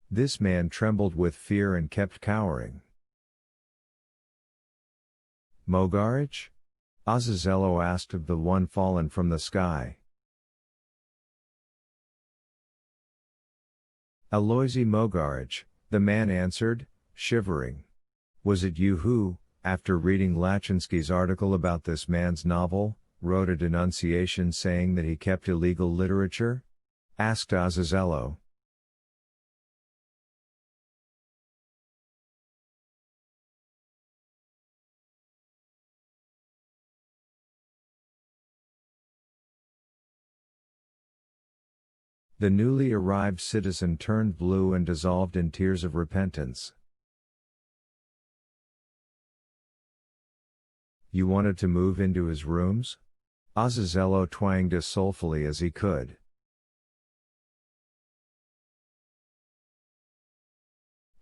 This man trembled with fear and kept cowering. Mogarich? Azazello asked of the one fallen from the sky. Aloisi Mogarich, the man answered, shivering. Was it you who, after reading Lachinsky's article about this man's novel, wrote a denunciation saying that he kept illegal literature? Asked Azazello. The newly arrived citizen turned blue and dissolved in tears of repentance. You wanted to move into his rooms? Azazello twanged as soulfully as he could.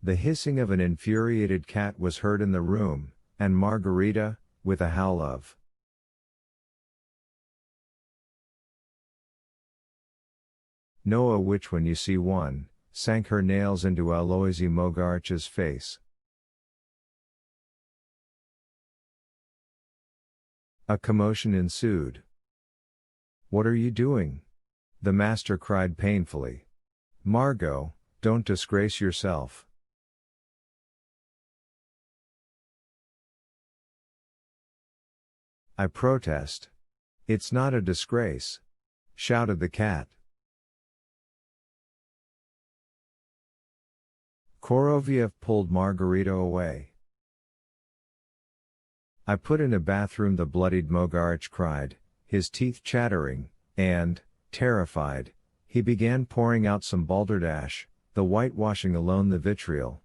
The hissing of an infuriated cat was heard in the room, and Margarita, with a howl of "No, a witch when you see one," sank her nails into Aloisi Mogarich's face. A commotion ensued. "What are you doing?" the master cried painfully. "Margot, don't disgrace yourself." "I protest. It's not a disgrace," shouted the cat. Koroviev pulled Margarita away. "I put in a bathroom," the bloodied Mogarich cried, his teeth chattering, and, terrified, he began pouring out some balderdash, the whitewashing alone the vitriol.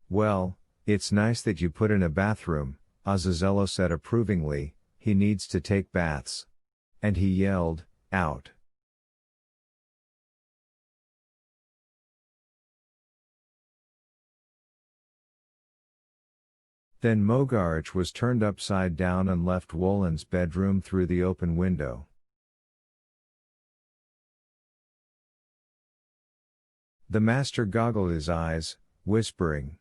"Well, it's nice that you put in a bathroom," Azazello said approvingly. "He needs to take baths." And he yelled, "Out." Then Mogarich was turned upside down and left Wolin's bedroom through the open window. The master goggled his eyes, whispering,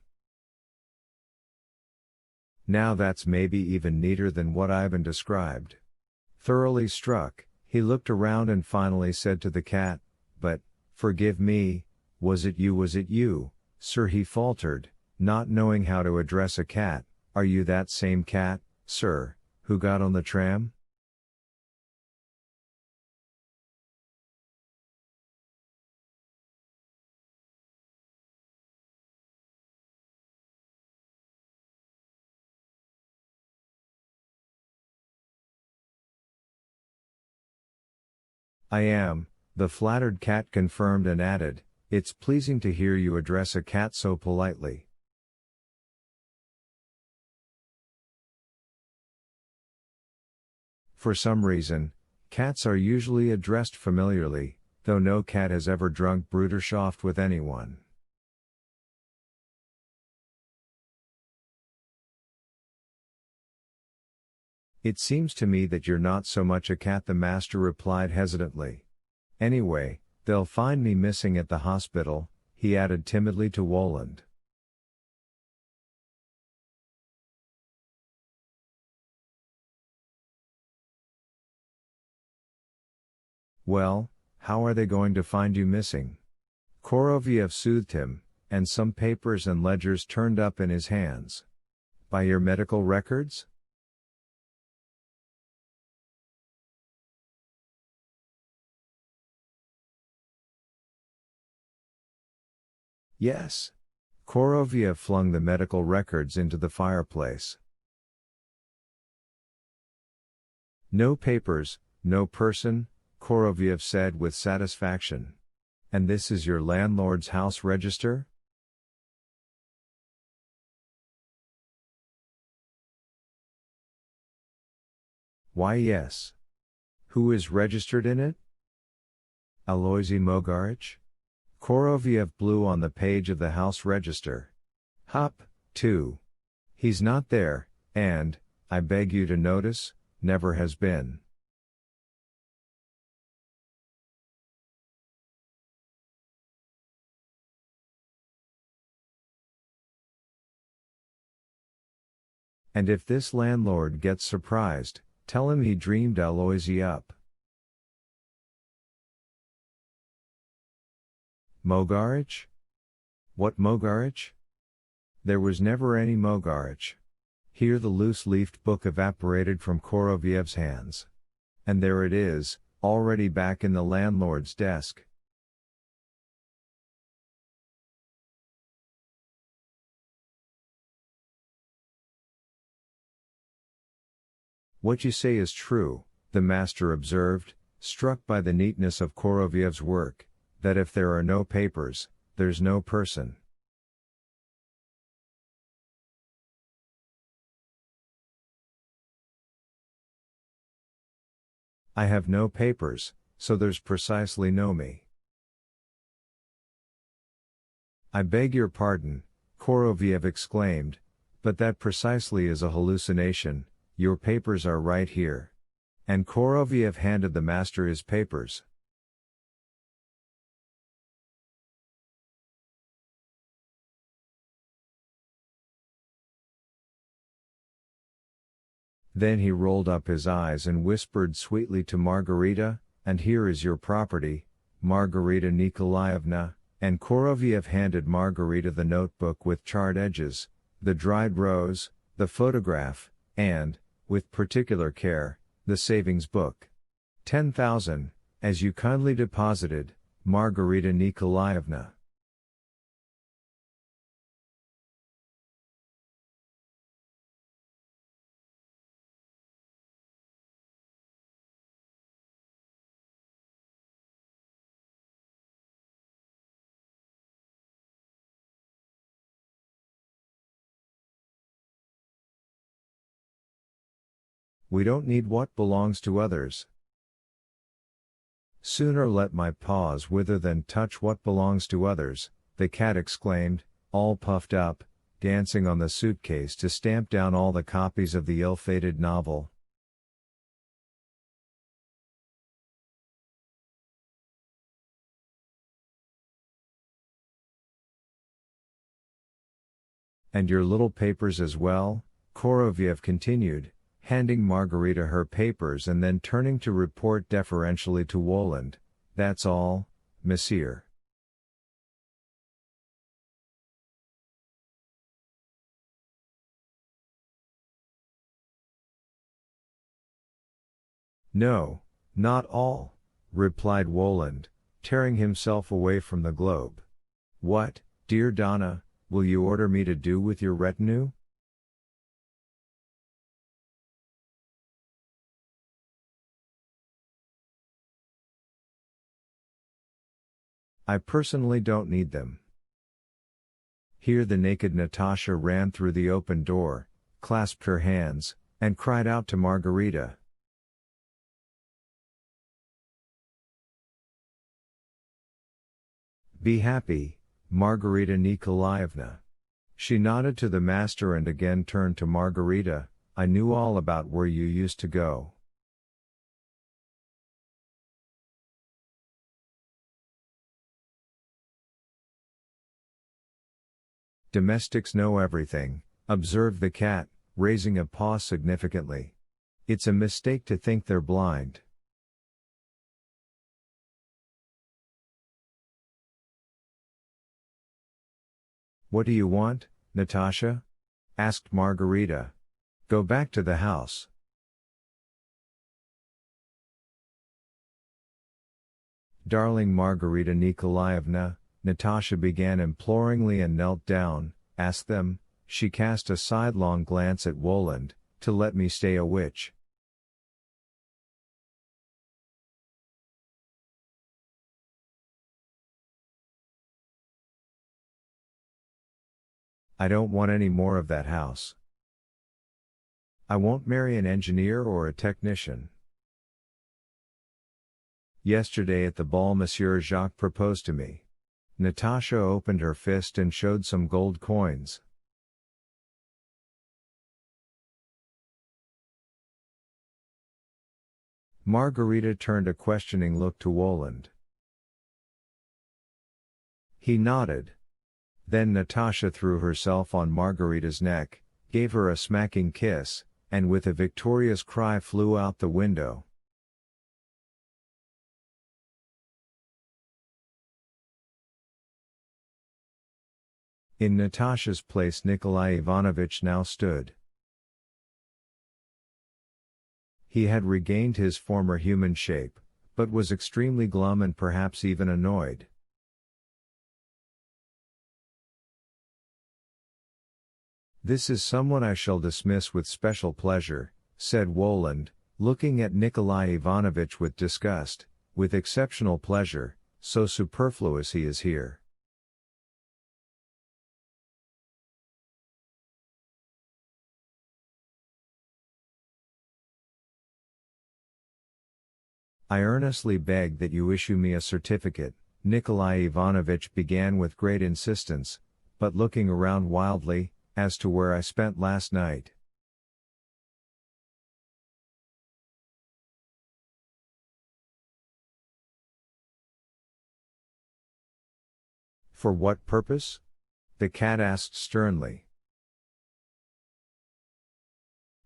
"Now that's maybe even neater than what Ivan described." Thoroughly struck, he looked around and finally said to the cat, "But, forgive me, was it you, sir?" he faltered, not knowing how to address a cat. "Are you that same cat, sir, who got on the tram?" "I am," the flattered cat confirmed and added, "It's pleasing to hear you address a cat so politely." For some reason, cats are usually addressed familiarly, though no cat has ever drunk Bruderschaft with anyone. "It seems to me that you're not so much a cat," the master replied hesitantly. "Anyway, they'll find me missing at the hospital," he added timidly to Woland. "Well, how are they going to find you missing?" Koroviev soothed him, and some papers and ledgers turned up in his hands. "By your medical records?" "Yes." Koroviev flung the medical records into the fireplace. "No papers, no person," Koroviev said with satisfaction. "And this is your landlord's house register?" "Why, yes." "Who is registered in it?" "Aloisi Mogarich." Koroviev blew on the page of the house register. "Hup, too. He's not there, and, I beg you to notice, never has been. And if this landlord gets surprised, tell him he dreamed Aloysi up. Mogarich? What Mogarich? There was never any Mogarich. Here the loose-leafed book evaporated from Korovyev's hands. And there it is, already back in the landlord's desk. What you say is true, the master observed, struck by the neatness of Korovyev's work, that if there are no papers, there's no person. I have no papers, so there's precisely no me. I beg your pardon, Koroviev exclaimed, but that precisely is a hallucination. Your papers are right here. And Koroviev handed the master his papers. Then he rolled up his eyes and whispered sweetly to Margarita, and here is your property, Margarita Nikolaevna, and Koroviev handed Margarita the notebook with charred edges, the dried rose, the photograph, and, with particular care, the savings book. 10,000, as you kindly deposited, Margarita Nikolaevna. We don't need what belongs to others. Sooner let my paws wither than touch what belongs to others, the cat exclaimed, all puffed up, dancing on the suitcase to stamp down all the copies of the ill-fated novel. And your little papers as well, Koroviev continued, handing Margarita her papers and then turning to report deferentially to Woland, that's all, monsieur. No, not all, replied Woland, tearing himself away from the globe. What, dear Donna, will you order me to do with your retinue? I personally don't need them. Here the naked Natasha ran through the open door, clasped her hands, and cried out to Margarita. Be happy, Margarita Nikolaevna. She nodded to the master and again turned to Margarita, I knew all about where you used to go. Domestics know everything, observed the cat, raising a paw significantly. It's a mistake to think they're blind. What do you want, Natasha? Asked Margarita. Go back to the house. Darling Margarita Nikolaevna, Natasha began imploringly and knelt down, ask them, she cast a sidelong glance at Woland, to let me stay a witch. I don't want any more of that house. I won't marry an engineer or a technician. Yesterday at the ball Monsieur Jacques proposed to me. Natasha opened her fist and showed some gold coins. Margarita turned a questioning look to Woland. He nodded. Then Natasha threw herself on Margarita's neck, gave her a smacking kiss, and with a victorious cry flew out the window. In Natasha's place Nikolai Ivanovich now stood. He had regained his former human shape, but was extremely glum and perhaps even annoyed. "This is someone I shall dismiss with special pleasure," said Woland, looking at Nikolai Ivanovich with disgust, "with exceptional pleasure, so superfluous he is here." "I earnestly beg that you issue me a certificate," Nikolai Ivanovich began with great insistence, but looking around wildly, "as to where I spent last night." "For what purpose?" the cat asked sternly.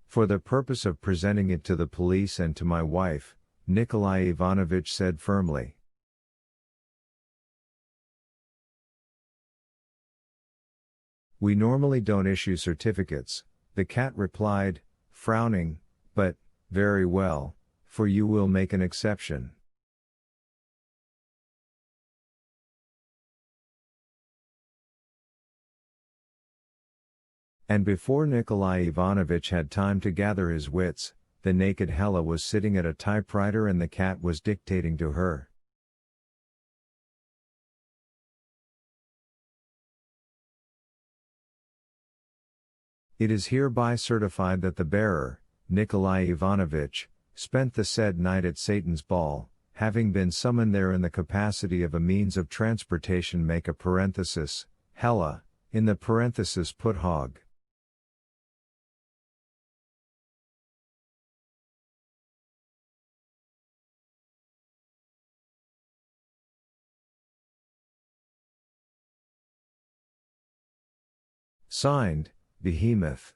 "For the purpose of presenting it to the police and to my wife," Nikolai Ivanovich said firmly. "We normally don't issue certificates," the cat replied, frowning, "but, very well, for you will make an exception." And before Nikolai Ivanovich had time to gather his wits, the naked Hella was sitting at a typewriter and the cat was dictating to her. "It is hereby certified that the bearer, Nikolai Ivanovich, spent the said night at Satan's ball, having been summoned there in the capacity of a means of transportation, make a parenthesis, Hella, in the parenthesis put hog." Signed, Behemoth.